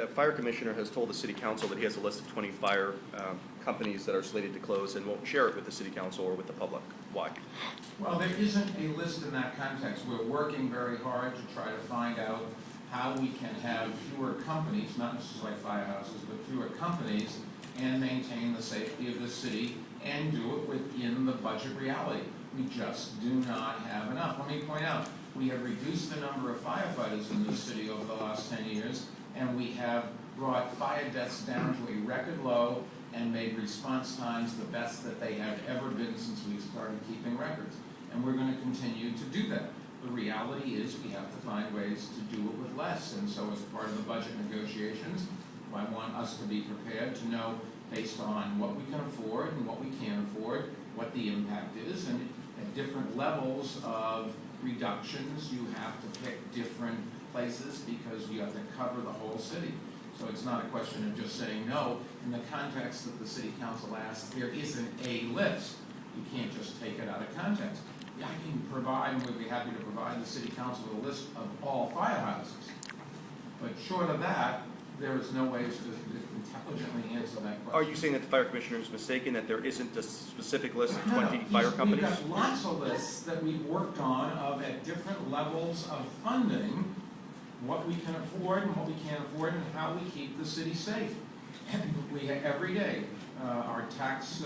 fire commissioner has told the city council that he has a list of 20 fire companies that are slated to close and won't share it with the city council or with the public. Why? Well, there isn't a list in that context. We're working very hard to try to find out how we can have fewer companies, not necessarily firehouses, but fewer companies, and maintain the safety of the city and do it within the budget reality. We just do not have enough. Let me point out, we have reduced the number of firefighters in this city over the last 10 years, and we have brought fire deaths down to a record low and made response times the best that they have ever been since we started keeping records. And we're going to continue to do that. The reality is we have to find ways to do it with less. And so as part of the budget negotiations, I want us to be prepared to know, based on what we can afford and what we can't afford, what the impact is. And at different levels of reductions, you have to pick different places because you have to cover the whole city. So it's not a question of just saying no. In the context that the city council asked, there isn't a list. You can't just take it out of context. I can provide, and we'd be happy to provide the city council a list of all firehouses. But short of that, there is no way to intelligently answer that question. Are you saying that the fire commissioner is mistaken, that there isn't a specific list of 20 fire companies? We've got lots of lists that we've worked on of at different levels of funding, what we can afford and what we can't afford, and how we keep the city safe. And we, every day, our tax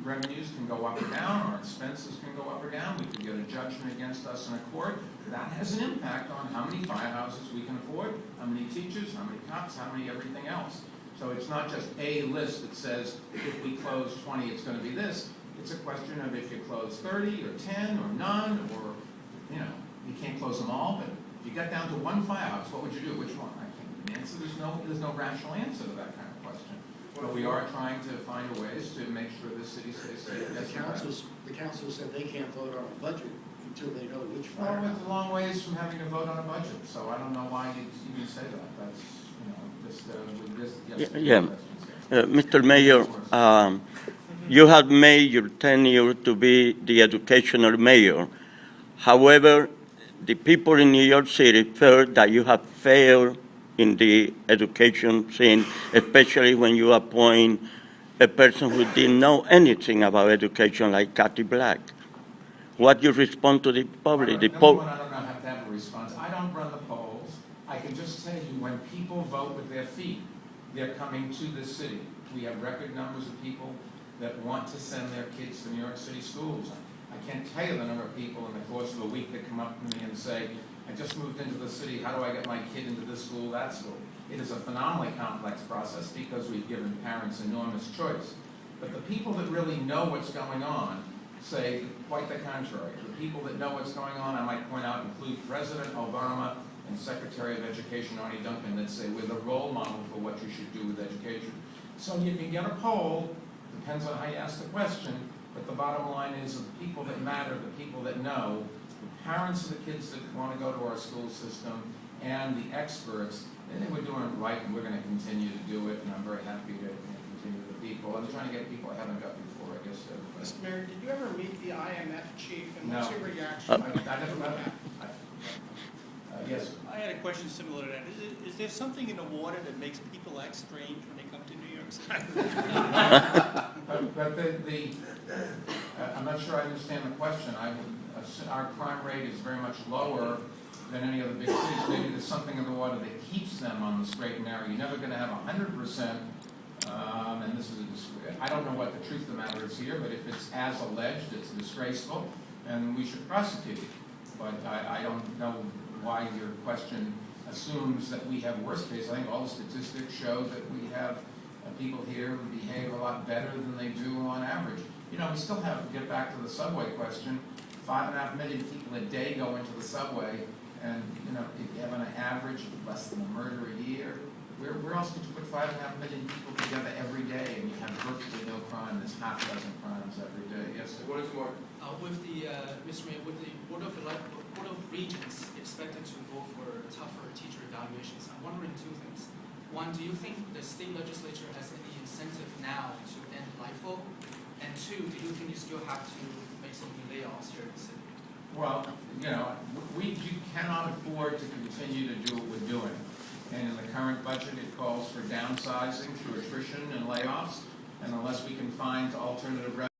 revenues can go up or down, our expenses can go up or down, we can get a judgment against us in a court. That has an impact on how many firehouses we can afford, how many teachers, how many cops, how many everything else. So it's not just a list that says, if we close 20, it's going to be this. It's a question of if you close 30 or 10 or none, or, you know, you can't close them all, but if you got down to one firehouse, what would you do? Which one? I can't answer. There's no rational answer to that kind of question. But we are trying to find ways to make sure the city stays safe. The council said they can't vote on a budget until they know which Well, firehouse. it's a long ways from having to vote on a budget, so I don't know why you even say that. That's, you know, just with this. Yes, Mr. Mayor, you have made your tenure to be the educational mayor. However, the people in New York City felt that you have failed in the education scene, especially when you appoint a person who didn't know anything about education, like Kathy Black. What you respond to the public? I don't have to have a response. I don't run the polls. I can just tell you when people vote with their feet, they're coming to this city. We have record numbers of people that want to send their kids to New York City schools. I can't tell you the number of people in the course of a week that come up to me and say, I just moved into the city, how do I get my kid into this school, that school? It is a phenomenally complex process because we've given parents enormous choice. But the people that really know what's going on say quite the contrary. The people that know what's going on, I might point out, include President Obama and Secretary of Education Arnie Duncan, that say we're the role model for what you should do with education. So you can get a poll, depends on how you ask the question, but the bottom line is the people that matter, the people that know, the parents of the kids that want to go to our school system, and the experts, they think we're doing it right, and we're going to continue to do it, and I'm very happy to continue the people. I'm trying to get people I haven't got before, I guess. Mr. Mayor, did you ever meet the IMF chief, and No. what's your reaction? I never met him. Yes. I had a question similar to that. Is there something in the water that makes people act strange when they come to New York City? But I'm not sure I understand the question. Our crime rate is very much lower than any other big cities. Maybe there's something in the water that keeps them on the straight and narrow. You're never going to have 100%. And this is I don't know what the truth of the matter is here, but if it's as alleged, it's disgraceful, and we should prosecute. But I don't know why your question assumes that we have worst case. I think all the statistics show that we have people here who behave a lot better than they do on average. You know, we still have to get back to the subway question. 5.5 million people a day go into the subway, and you know, if you have an average of less than a murder a year, where else could you put 5.5 million people together every day and you have virtually no crime? There's half a dozen crimes every day. Yes, sir. What is more? With the Mr. Mayor, with the Board of Regents expected to vote for tougher teacher evaluations, I'm wondering two things. One, do you think the state legislature has any incentive now to end LIFO? And two, do you think you still have to make some layoffs here in the city? Well, you know, you cannot afford to continue to do what we're doing. And in the current budget, it calls for downsizing through attrition and layoffs. And unless we can find alternative